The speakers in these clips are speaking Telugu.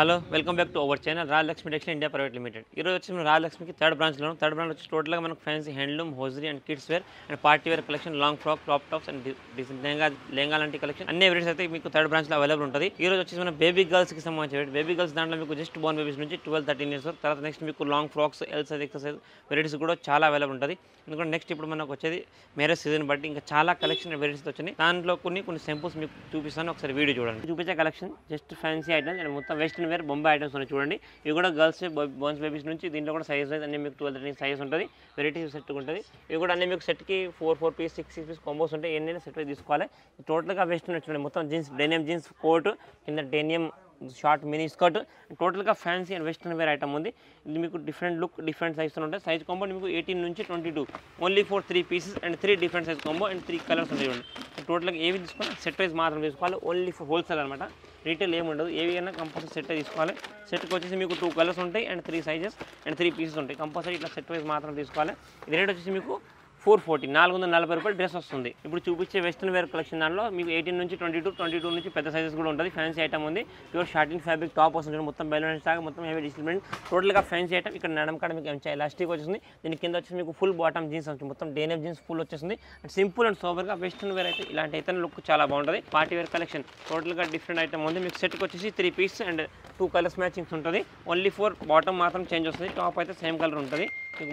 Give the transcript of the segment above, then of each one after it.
Hello welcome back to our channel Rajalakshmi textile India private limited. ఈరోజు వచ్చి మనం రాజలక్ష్మికి థర్డ్ బ్రాంచ్ వచ్చి టోటల్గా మనకు fancy handloom, hosiery and kids wear and party wear collection, long frock, crop tops and lehenga లాంటి కలెక్షన్ అన్ని వెరైటీస్ అయితే మీకు థర్డ్ బ్రాంచ్లో అవైలబుల్ ఉంటుంది. ఈ రోజు వచ్చి మన బేబీ గర్ల్స్కి సంబంధించి బేబీ గర్ల్స్ దాంట్లో మీకు జస్ట్ బోర్న్ బేబీస్ నుంచి 12-13 ఇయర్స్ వరకు, తర్వాత నెక్స్ట్ మీకు long frocks, L size, exercise varieties కూడా చాలా అవైలబుల్ ఉంటుంది. ఎందుకంటే నెక్స్ట్ ఇప్పుడు మనకు వచ్చేది మ్యారేజ్ సీజన్ బట్టి ఇంకా చాలా కలెక్షన్ వెరైటీస్ వచ్చినాయి. దాంట్లో కొన్ని సింపుల్స్ మీకు చూపిస్తాను, ఒకసారి వీడియో చూడండి. చూపించే collection just fancy items and మొత్తం వెస్టర్న్ వేర్ బొంబాయి ఐటమ్స్ ఉన్నాయి చూడండి. ఇవి కూడా గర్ల్స్ బోన్స్ బేబీస్ నుంచి దీంట్లో కూడా సైజ్ అన్ని మీకు 12-13 సైజ్ ఉంటుంది. వెరైటీస్ సెట్ ఉంటుంది. ఇవి కూడా అన్ని మీకు సెట్కి 4 పీస్ 6 పీస్ కాంబోస్ ఉంటాయి. ఎన్నైనా సెట్ తీసుకోవాలి. టోటల్గా వెస్టర్న్ వచ్చింది. మొత్తం జీన్స్, డెనియం జీన్స్ కోట్, కింద డెనియం షార్ట్ మినీ స్కర్ట్, టోటల్గా fancy and western wear item ఉంది. ఇది మీకు డిఫరెంట్ లుక్, డిఫరెంట్ సైజ్తో ఉంటాయి. సైజ్ కాంబో మీకు 18 నుంచి 22 only for 3 pieces and 3 different size combo and 3 colours ఉంటాయి. టోటల్గా ఏవి తీసుకోవాలి సెట్ వైజ్ మాత్రం తీసుకోవాలి. ఓన్లీ ఫర్ హోల్సేల్ అనమాట. రీటైల్ ఏమి ఉండదు. ఏవి అయినా కంపల్సరీ సెట్ తీసుకోవాలి. సెట్కి వచ్చేసి మీకు 2 కలర్స్ ఉంటాయి అండ్ 3 సైజెస్ అండ్ 3 పీసెస్ ఉంటాయి. కంపల్సరీ ఇట్లా సెట్ వైజ్ మాత్రం తీసుకోవాలి. ఇది రేట్ వచ్చేసి మీకు 440 రూపాయలు డ్రెస్ వస్తుంది. ఇప్పుడు చూపించే వెస్టర్న్ వేర్ కలెక్షన్ దానిలో మీకు 18 నుంచి 22 నుంచి పెద్ద సైజెస్ కూడా ఉంటుంది. ఫ్యాన్సీ ఐటమ్ ఉంది. ప్యూర్ షార్టింగ్ ఫ్యాబ్రిక్ టాప్ వస్తుంది. మొత్తం బెలూన్స్ లాగా మొత్తం హెవీ డిస్ప్లేమెంట్. టోటల్గా ఫ్యాన్సీ ఐటమ్. ఇక్కడ నడం కాడ మీకు మంచి ఎలాస్టిక్ వచ్చేసింది. దీని కింద వచ్చేసి మీకు ఫుల్ బాటమ్ జీన్స్ వస్తుంది. మొత్తం డెనిమ్ జీన్స్ ఫుల్ వచ్చేసింది. అండ్ సింపుల్ అండ్ సోబర్గా వెస్టర్న్ వేర్ అయితే ఇలాంటి అయితే లుక్ చాలా బాగుంటుంది. పార్టీ వేర్ కలెక్షన్ టోటల్గా డిఫరెంట్ ఐటమ్ ఉంది. మీకు సెట్కి వచ్చేసి 3 పీస్ అండ్ 2 కలర్స్ మ్యాచింగ్స్ ఉంటుంది. ఓన్లీ 4 బాటమ్ మాత్రం చేంజ్ వస్తుంది. టాప్ అయితే సేమ్ కలర్ ఉంటుంది. మీకు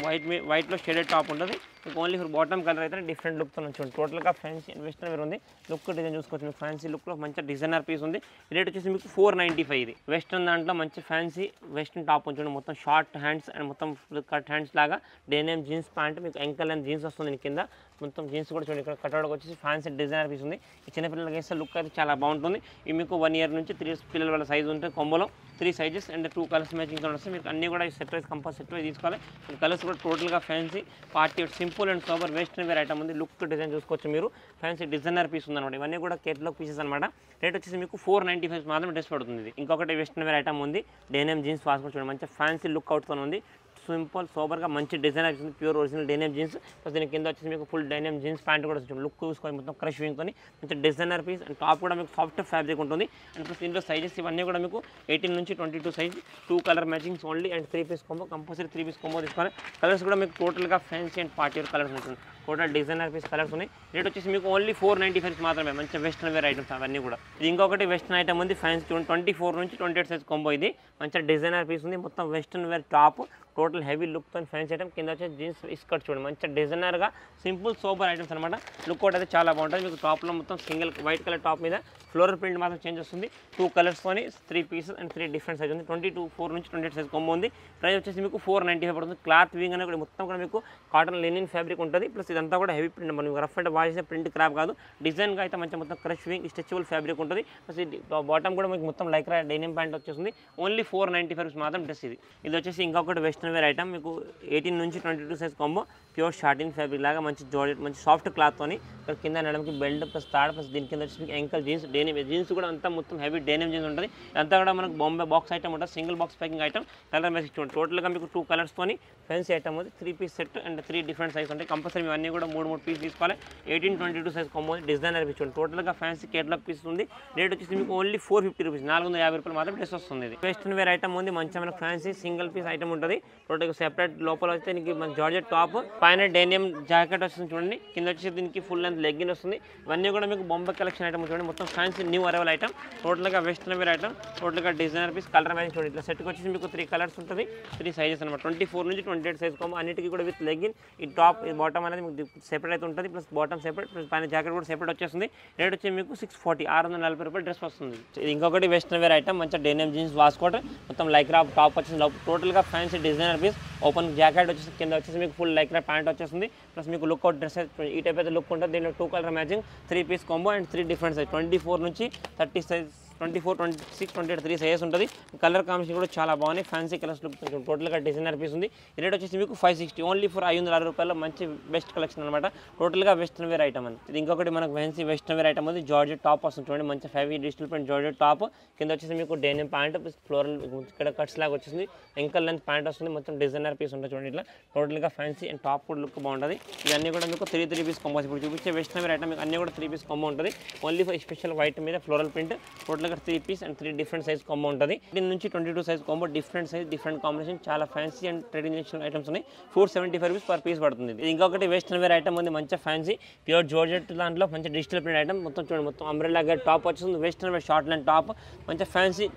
వైట్లో షేడెడ్ టాప్ ఉంటుంది. మీకు ఓన్లీ ఫర్ బాటమ్ కలర్ అయితే డిఫరెంట్ లుక్తో నుంచి టోటల్గా ఫ్యాన్సీ అండ్ వెస్టర్న్ వేర్ ఉంది. లుక్ డిజైన్ చూసుకోవచ్చు. మీకు ఫ్యాన్సీ లుక్లో మంచి డిజైనర్ పీస్ ఉంది. రేట్ వచ్చేసి మీకు 495. ఇది వెస్టర్న్ దాంట్లో మంచి ఫ్యాన్సీ వెస్టర్న్ టాప్ ఉంచండి. మొత్తం షార్ట్ హ్యాండ్స్ అండ్ మొత్తం కట్ హ్యాండ్స్ లాగా డెనియం జీన్స్ ప్యాంట్, మీకు ఎంకల్ అండ్ జీన్స్ వస్తుంది. కింద మొత్తం జీన్స్ కూడా చూడండి. ఇక్కడ కట్అవుట్ వచ్చేసి ఫ్యాన్సీ డిజైనర్ పీస్ ఉంది. ఈ చిన్నపిల్లలకి వేస్తే లుక్ అయితే చాలా బాగుంటుంది. ఇవి మీకు 1 ఇయర్ నుంచి 3 పిల్లల వాళ్ళ సైజ్ ఉంటుంది. కొంబోలో 3 సైజెస్ అండ్ 2 కలర్స్ మ్యాచింగ్తో వస్తాయి. మీకు అన్నీ కూడా set wise compulsory set wise తీసుకోవాలి. కలర్స్ కూడా టోటల్గా fancy party simple and sober western wear item ఉంది. లుక్ డిజైన్ చూసుకోవచ్చు. మీరు ఫ్యాన్సీ డిజైనర్ పీస్ ఉందన్నమాట. ఇవన్నీ కూడా కేటలాగ్ పీసెస్ అనమాట. రేట్ వచ్చేసి మీకు 495 మాత్రం డ్రెస్ పడుతుంది. ఇంకొకటి వెస్టర్న్ వేర్ ఐటమ్ ఉంది. Denim jeans వాసుకోవచ్చు. చూడండి మంచి ఫ్యాన్సీ లుక్ అవుట్తో ఉంది. సింపుల్ సోబర్గా మంచి డిజైనర్ వచ్చింది. Pure original denim jeans. Plus దీని కింద వచ్చేసి మీకు ఫుల్ డెనియం జీన్స్ ప్యాంట్ కూడా వచ్చింది. లుక్ చూసుకొని మొత్తం క్రష్ వింగ్తో మంచి డిజైనర్ పీస్ అండ్ టాప్ కూడా మీకు సాఫ్ట్ ఫ్యాబ్రిక్ ఉంటుంది. అండ్ ప్లస్ దీంట్లో సైజెస్ ఇవన్నీ కూడా మీకు 18 నుంచి 22 size, 2 colour matchings only and 3 piece combo. Compulsory 3 piece combo తీసుకోవాలి. కలర్స్ కూడా మీకు టోటల్గా fancy and party wear colours ఉంటుంది. టోటల్ డిజైనర్ పీస్ కలర్స్ ఉన్నాయి. రేట్ వచ్చేసి మీకు ఓన్లీ 495 మాత్రమే. మంచి వెస్టర్న్ వేర్ ఐటమ్స్ అవన్నీ కూడా. ఇది ఇంకొకటి వెస్టర్న్ ఐటమ్ ఉంది. ఫ్యాన్సీ 24 నుంచి 28 సైజ్ కాంబో. ఇది మంచి డిజైనర్ పీస్ ఉంది. మొత్తం western wear top, total heavy లుక్తో ఫ్యాన్సీ ఐటమ్. కింద వచ్చేసి జీన్స్ స్కర్ట్ చూడండి. మంచి డిజైనర్గా సింపుల్ సోబర్ ఐటమ్స్ అనమాట. లుక్ అవుట్ అయితే చాలా బాగుంటుంది. మీకు టాప్లో మొత్తం సింగిల్ వైట్ కలర్ టాప్ మీద ఫ్లోరల్ ప్రింట్ మాత్రం చేంజ్ వస్తుంది. 2 కలర్స్తోని 3 పీసెస్ అండ్ 3 డిఫరెంట్ సైజ్ ఉంది. 24 నుంచి 28 సైజ్ కాంబో ఉంది. ప్రైస్ వచ్చేసి మీకు 495 పడుతుంది. క్లాత్ వింగ్ అనేది కూడా మొత్తం కూడా మీకు కాటన్ లెనిన్ ఫ్యాబ్రిక్ ఉంటుంది. ప్లస్ ఇదంతా కూడా హెవీ ప్రింట్. మనం రఫ్ అండ్ వాష్ చేసే ప్రింట్ క్రాప్ కాదు. డిజైన్గా అయితే మంచి మొత్తం క్రష్ వింగ్ స్ట్రెచబుల్ ఫ్యాబ్రిక్ ఉంటుంది. ప్లస్ ఇది బాటమ్ కూడా మీకు మొత్తం లైక్రా డెనియం ప్యాంట్ వచ్చేస్తుంది. ఓన్లీ 495 మాత్రం డ్రెస్ ఇది. ఇది వచ్చేసి ఇంకొకటి వెస్టర్న్ వేర్ ఐటమ్. మీకు 18 నుంచి 22 size combo. Pure shorting fabric లాగా మంచి జార్జెట్, మంచి సాఫ్ట్ క్లాత్తోని ఇక్కడ కింద నడమకి బెల్ట్ ప్లస్ తాడ్ ప్లస్ దీని కింద వచ్చి మీకు ఎంకల్ జీన్స్, డెనిమ్ జీన్స్ కూడా అంతా మొత్తం హెవీ డెనిమ్ జీన్స్ ఉంటుంది. అంతా కూడా మనకు బాంబే బాక్స్ ఐటమ్ ఉంటుంది. Single box packing item. Colour matching చూడండి. టోటల్గా మీకు 2 కలర్స్తోని ఫ్యాన్సీ ఐటమ్ ఉంది. 3 piece set and 3 different size ఉంటాయి. కంపల్సరీ ఇవన్నీ కూడా 3 పీస్ తీసుకోవాలి. 18, 22 సైజ్ కాంబో డిజైనర్ పీస్ చూడండి. టోటల్గా ఫ్యాన్సీ కేటలాగ్ పీస్ ఉంది. రేట్ వచ్చేసి మీకు ఓన్లీ 450 రూపీస్, 450 రూపాయలు మాత్రం డ్రెస్ వస్తుంది. ఇది వెస్టర్న్ వేర్ ఐటమ్ ఉంది. మంచిగా మనకు ఫ్యాన్సీ సింగిల్ పీస్ ఐటమ్ ఉంటుంది. టోటల్గా సెపరేట్ లోపల అయితే దీనికి మన జార్జెట్ టాప్, పైన డెనియం జాకెట్ వస్తుంది చూడండి. కింద వచ్చేసి దీనికి ఫుల్ లెంత్ లెగ్గిన్ వస్తుంది. ఇవన్నీ కూడా మీకు బొంబే కలెక్షన్ ఐటమ్ చూడండి. మొత్తం ఫ్యాన్సీ న్యూ అరైవల్ ఐటమ్. టోటల్గా వెస్టర్న్ వేర్ ఐటమ్. టోటల్గా డిజైనర్ పీస్. కలర్ మ్యాచింగ్ చూడండి. ఇట్లా సెట్కి వచ్చేసి మీకు 3 కలర్స్ ఉంటుంది. 3 సైజెస్ అనమాట. 24 నుంచి 28 సైజ్ కాంబో. అన్నిటికీ కూడా విత్ లెగ్గిన్. ఈ టాప్, ఈ బాటమ్ అనేది మీకు సెపరేట్ అయితే ఉంటుంది. ప్లస్ బాటమ్ సెపరేట్, ప్లస్ పైన జాకెట్ కూడా సెపరేట్ వచ్చేస్తుంది. రేట్ వచ్చి మీకు 640, 640 రూపాయలు డ్రెస్ వస్తుంది. ఇది ఇంకొకటి వెస్టర్న్ వేర్ ఐటమ్. మంచిగా డెనియం జీన్స్ వాస్కోట్, మొత్తం లైక్రా టాప్ వచ్చేసి టోటల్గా fancy designer piece. Open jacket వచ్చేసి కింద వచ్చేసి మీకు ఫుల్ లైక్రా ప్యాంట్ వచ్చేస్తుంది. ప్లస్ మీకు లుక్ అవుట్ డ్రెస్ ఈ టైప్ అయితే లుక్ ఉంటుంది. దీనిలో 2 colour matching, 3 piece combo and 3 different size. 24 నుంచి 30 సైజ్, 24, 26, 28, 3 సైజెస్ ఉంటుంది. కలర్ కాంబినేషన్ కూడా చాలా బాగున్నాయి. ఫ్యాన్సీ కలర్స్ లుక్ టోటల్గా డిజైనర్ పీస్ ఉంది. ఈ రేట్ వచ్చేసి మీకు 560 ఓన్లీ ఫర్ 560 రూపాయల మంచి బెస్ట్ కలెక్షన్ అనమాట. టోటల్గా వెస్టర్న్ వేర్ ఐటమ్ అని. ఇది ఇంకొకటి మనకు ఫ్యాన్సీ వెస్టర్న్ వేర్ ఐటమ్ ఉంది. జార్జెట్ టాప్ వస్తుంది చూడండి. మంచి heavy digital print georgette top. కింద వచ్చేసి మీకు డెనిమ్ ప్యాంట్ ప్లస్ ఫ్లోరల్ ఇక్కడ కట్స్ లాగా వచ్చేసింది. ఎంకల్ లెంత్ ప్యాంట్ వస్తుంది. మొత్తం డిజైనర్ పీస్ ఉంటుంది చూడండి. ఇట్లా టోటల్గా ఫ్యాన్సీ అండ్ టాప్ కూడా లుక్ బాగుంటుంది. ఇవన్నీ కూడా మీకు 3 పీస్ కాంబోస్. ఇప్పుడు చూపించే వెస్టర్న్ వేర్ ఐటమ్ మీకు అన్నీ కూడా 3 పీస్ కాంబో ఉంటుంది. ఓన్లీ ఫర్ స్పెషల్ వైట్ మీద ఫ్లోరల్ ప్రింట్. టోటల్ టోటల్గా 3 piece and 3 different size combo ఉంటుంది. దీని నుంచి 22 size combo, different size, different combination, చాలా ఫ్యాన్సీ అండ్ ట్రెడిషనల్ ఐటమ్స్ ఉన్నాయి. 475 రూపీస్ పర్ పీస్ పడుతుంది. ఇది ఇంకొకటి వెస్టర్న్ వేర్ ఐటమ్ ఉంది, మంచిగా ఫ్యాన్సీ ప్యూర్ జార్జెట్ దాంట్లో మంచి డిజిటల్ ప్రింట్ ఐటమ్. మొత్తం చూడండి, మొత్తం అంబ్రెల్లా టాప్ వచ్చేస్తుంది. Western wear short line top, మంచిగా ఫ్యాన్సీ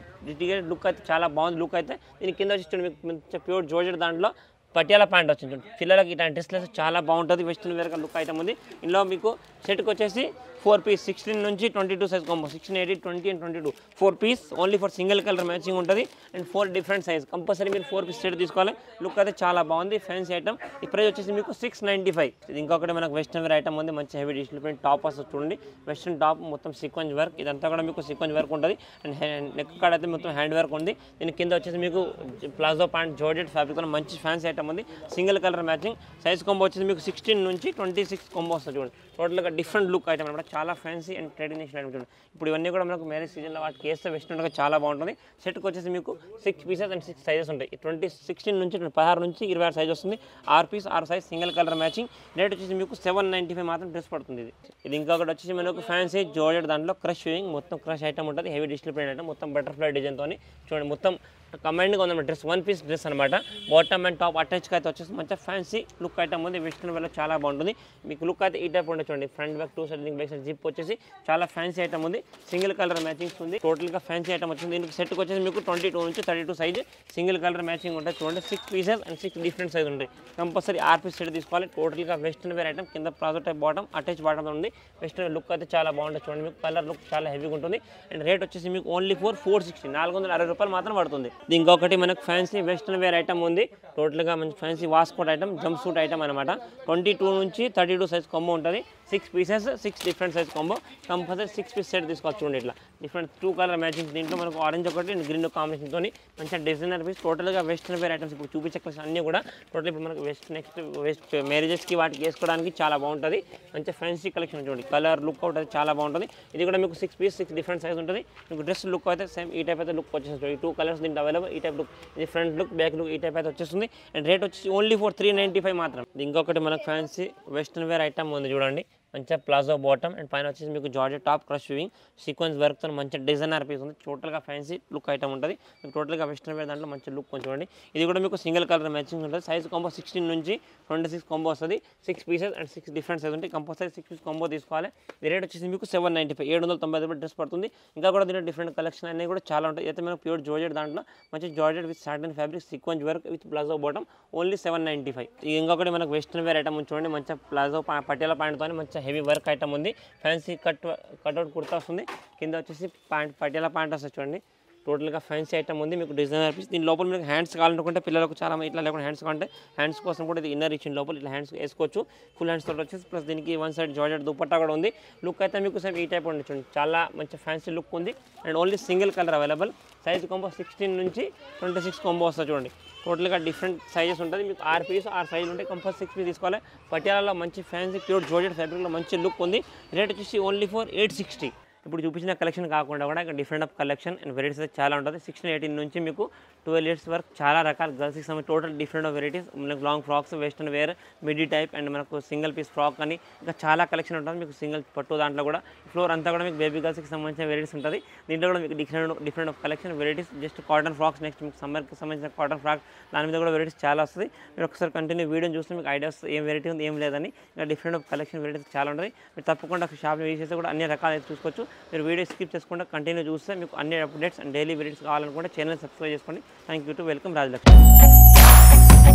లుక్ అయితే చాలా బాగుంది. లుక్ అయితే దీని కింద వచ్చి మీకు మంచిగా ప్యూర్ జార్జెట్ దాంట్లో పటియాలా ప్యాంట్ వచ్చింది. పిల్లలకి ఇట్లాంటి డ్రెస్లెస్ చాలా బాగుంటుంది. వెస్టర్న్ వేర్ లుక్ ఐటమ్ ఉంది. ఇందులో మీకు సెట్కి వచ్చేసి 4 పీస్ 16 నుంచి 22 size combo, 16, 18, 20 and 22 4 piece only for single colour matching ఉంటుంది అండ్ 4 డిఫరెంట్ సైజ్. కంపల్సరీ మీరు 4 పీస్ సెట్ తీసుకోవాలి. లుక్ అయితే చాలా బాగుంది, ఫ్యాన్సీ ఐటమ్. ఈ ప్రైస్ వచ్చేసి మీకు 695. ఇది ఇంకొకటి మనకు వెస్టర్న్ వేర్ ఐటమ్ ఉంది, మంచి హెవీ డిజిటల్ ప్రింట్ టాప్ వస్తుంది చూడండి. వెస్టర్న్ టాప్ మొత్తం సీక్వెన్స్ వర్క్, ఇదంతా కూడా మీకు సీక్వెన్స్ వర్క్ ఉంటుంది అండ్ నెక్ కాడ అయితే మొత్తం హ్యాండ్ వర్క్ ఉంది. దీని కింద వచ్చేసి మీకు ప్లాజో ప్యాంట్ జార్జెట్ ఫ్యాబ్రిక్ మంచి ఫ్యాన్సీ ఐటమ్ ఉంది. Single colour matching. Size combo వచ్చేసి మీకు 16 నుంచి 26 కాంబో వస్తుంది చూడండి. టోటల్గా డిఫరెంట్ లుక్ ఐటమ్ అనమాట, చాలా ఫ్యాన్సీ అండ్ ట్రెడిషనల్ ఐటమ్ చూడండి. ఇప్పుడు ఇవన్నీ కూడా మనకు మ్యారేజ్ సీజన్లో వాటికి వేస్తే వెస్టర్న్గా చాలా బాగుంటుంది. సెట్కి వచ్చేసి మీకు 6 పీసెస్ అండ్ 6 సైజెస్ ఉంటాయి. 16 నుంచి 16 నుంచి 26 సైజ్ వస్తుంది. 6 piece 6 size single colour matching. Rate వచ్చేసి మీకు 795 మాత్రం డ్రెస్ పడుతుంది. ఇది ఇంకొకటి వచ్చేసి మనకు ఫ్యాన్సీ జార్జెట్ దాంట్లో క్రష్ వేయింగ్, మొత్తం క్రష్ ఐటమ్ ఉంటుంది. హెవీ డిజిటల్ ప్రింట్ ఐటమ్, మొత్తం బటర్ఫ్లై డిజైన్తో చూడండి. మొత్తం కంబైన్డ్గా ఉందన్నమాట డ్రెస్, 1 పీస్ డ్రెస్ అనమాట. బాటమ్ అండ్ టాప్ అటాచ్గా అయితే వచ్చేసి మంచిగా ఫ్యాన్సీ లుక్ ఐటమ్ ఉంది. వెస్టర్న్ వేర్లో చాలా బాగుంటుంది. మీకు లుక్ అయితే ఈ టైప్ ఉంటుంది చూడండి. Front back 2 side back side zip వచ్చేసి చాలా ఫ్యాన్సీ ఐటమ్ ఉంది. సింగిల్ కలర్ మ్యాచింగ్స్ ఉంది. టోటల్గా ఫ్యాన్సీ ఐటమ్ వచ్చింది. దీనికి సెట్కి వచ్చేసి మీకు 22 నుంచి 32 సైజ్ సింగిల్ కలర్ మ్యాచింగ్ ఉంటుంది చూడండి. 6 పీసెస్ అండ్ 6 డిఫరెంట్ సైజ్ ఉంటాయి. కంపల్సరీ 6 పీస్ సెట్ తీసుకోవాలి. టోటల్గా వెస్టర్న్ వేర్ ఐటమ్, కింద palazzo type bottom, attach bottom ఉంది. వెస్టర్న్ వేర్ లుక్ అయితే చాలా బాగుంటుంది చూడండి. మీకు కలర్ లుక్ చాలా హెవీగా ఉంటుంది అండ్ రేట్ వచ్చేసి మీకు ఓన్లీ ఫర్ 460 460 రూపాయలు మాత్రం పడుతుంది. ఇంకొకటి మనకు ఫ్యాన్సీ వెస్టర్న్ వేర్ ఐటమ్ ఉంది. టోటల్గా మంచి fancy waistcoat item, jumpsuit item అనమాట. 22 నుంచి 32 సైజ్ కాంబో ఉంటుంది. 6 pieces 6 different size combo. Compulsory 6 piece set తీసుకోవచ్చు చూడండి. ఇట్లా డిఫరెంట్ 2 కలర్ మ్యాచింగ్. దీంట్లో మనకు ఆరెంజ్ ఒకటి అండ్ గ్రీన్ కాంబినేషన్తో మంచిగా డిజైనర్ పీస్. టోటల్గా వెస్టర్న్ వేర్ ఐటమ్స్ ఇప్పుడు చూపించే కలెక్షన్ అన్నీ కూడా టోటల్ ఇప్పుడు మనకు నెక్స్ట్ మ్యారేజెస్కి వాటికి వేసుకోవడానికి చాలా బాగుంటుంది. మంచిగా ఫ్యాన్సీ కలెక్షన్ చూడండి. కలర్ లుక్ అవుట్ అయితే చాలా బాగుంటుంది. ఇది కూడా మీకు 6 పీస్ 6 డిఫరెంట్ సైజ్ ఉంటుంది. మీకు డ్రెస్ లుక్ అయితే సేమ్ ఈ టైప్ అయితే లుక్ వచ్చేస్తుంది. ఈ 2 కలర్స్ దీంట్లో అవైలబుల్. ఈ టైప్ లుక్, ఇది ఫ్రంట్ లుక్, బ్యాక్ లుక్, ఈ టైప్ అయితే వచ్చేస్తుంది అండ్ రేట్ వచ్చేసి ఓన్లీ ఫర్ 395 మాత్రం. ఇంకొకటి మనకు ఫ్యాన్సీ వెస్టర్న్ వేర్ ఐటమ్ ఉంది చూడండి. మంచిగా ప్లాజో బాటమ్ అండ్ పైన వచ్చేసి మీకు georgette top, crush weaving, sequence వర్క్తో మంచిగా డిజైనర్ పీస్ ఉంది. టోటల్గా ఫ్యాన్సీ లుక్ ఐటమ్ ఉంటుంది. మీకు టోటల్గా వెస్టర్న్ వేర్ దాంట్లో మంచి లుక్ చూడండి. ఇది కూడా మీకు సింగిల్ కలర్ మ్యాచింగ్ ఉంటుంది. సైజ్ కాంబో 16 నుంచి 26 కాంబో వస్తుంది. 6 పీసెస్ అండ్ 6 డిఫరెంట్ సైజ్ ఉంటాయి. కంపల్సరీ 6 పీస్ కాంబో తీసుకోవాలి. ఈ రేట్ వచ్చేసి మీకు 795 790 రూపాయలు డ్రెస్ పడుతుంది. ఇంకా కూడా దీంట్లో డిఫరెంట్ కలెక్షన్ అన్నీ కూడా చాలా ఉంటాయి. అయితే మనకు ప్యూర్ జార్జెట్ దాంట్లో మంచి georgette with satin fabric, sequence work with palazzo bottom only 795. ఇంకొకటి మనకు వెస్టర్న్ వేర్ ఐటమ్ చూడండి. మంచిగా ప్లాజో పటియాలా ప్యాంట్తో మంచిగా హెవీ వర్క్ ఐటమ్ ఉంది. ఫ్యాన్సీ కట్అవుట్ కుర్తా వస్తుంది. కింద వచ్చేసి ప్యాంట్, పటియాలా ప్యాంట్ వస్తుంది చూడండి. టోటల్గా ఫ్యాన్సీ ఐటమ్ ఉంది. మీకు డిజైనర్ పీస్. దీని లోపల మీకు హ్యాండ్స్ కావాలనుకుంటే పిల్లలకు చాలా ఇట్లా లేకుండా హ్యాండ్స్ కావాలంటే హ్యాండ్స్ కోసం కూడా ఇది ఇన్నర్ ఇచ్చిన లోపల ఇట్లా హ్యాండ్స్ వేసుకోవచ్చు. ఫుల్ హ్యాండ్స్ తోటి వచ్చేసి ప్లస్ దీనికి 1 సైడ్ జార్జెట్ దుపట్టా కూడా ఉంది. లుక్ అయితే మీకు సేమ్ ఈ టైప్ ఉంది చూడండి. చాలా మంచి ఫ్యాన్సీ లుక్ ఉంది and only single colour available. Size combo 16 నుంచి 26 కాంబో వస్తుంది చూడండి. టోటల్గా డిఫరెంట్ సైజెస్ ఉంటుంది. మీకు 6 పీస్ 6 సైజులు ఉంటాయి. కంపల్సరీ 6 పీస్ తీసుకోవాలి. పటియాలలో మంచి ఫ్యాన్సీ ప్యూర్ జార్జెట్ ఫ్యాబ్రిక్లో మంచి లుక్ ఉంది. రేట్ వచ్చేసి ఓన్లీ ఫర్ 860. ఇప్పుడు చూపించిన కలెక్షన్ కాకుండా కూడా ఇక్కడ different of collection and varieties అయితే చాలా ఉంటుంది. 16, 18 నుంచి మీకు 12 ఇయర్స్ వరకు చాలా రకాల గర్ల్స్కి సంబంధించి టోటల్ డిఫరెంట్ ఆఫ్ వెరైటీస్. మనకు long frocks, western wear, middy type and మనకు సింగిల్ పీస్ ఫ్రాక్ అని ఇంకా చాలా కలెక్షన్ ఉంటుంది. మీకు సింగిల్ పట్టు దాంట్లో కూడా ఫ్లోర్ అంతా కూడా మీకు బేబీ గర్ల్స్కి సంబంధించిన వెరైటీస్ ఉంటుంది. దీంట్లో కూడా మీకు different of collection varieties. Just cotton frocks, next మీకు సమ్మర్కి సంబంధించిన కాటన్ ఫ్రాక్, దాని మీద కూడా వెరైటీస్ చాలా వస్తుంది. మీరు ఒకసారి కంటిన్యూ వీడియో చూస్తే మీకు ఐడియా వస్తుంది ఏం వెరైటీ ఉంది ఏం లేదని. ఇంకా డిఫరెంట్ ఆఫ్ కలెక్షన్ వెరైటీస్ చాలా ఉంటుంది. మీరు తప్పకుండా షాప్ని విజిట్ చేస్తే కూడా అన్ని రకాలు అయితే చూసుకోవచ్చు. మీరు వీడియో స్కిప్ చేసుకుంటే కంటిన్యూ చూస్తే మీకు అన్ని అప్డేట్స్ అండ్ డైలీ వెరైటీస్ కావాలనుకుంటే ఛానల్ సబ్స్క్రైబ్ చేసుకోండి. Thank you to welcome Rajalakshmi.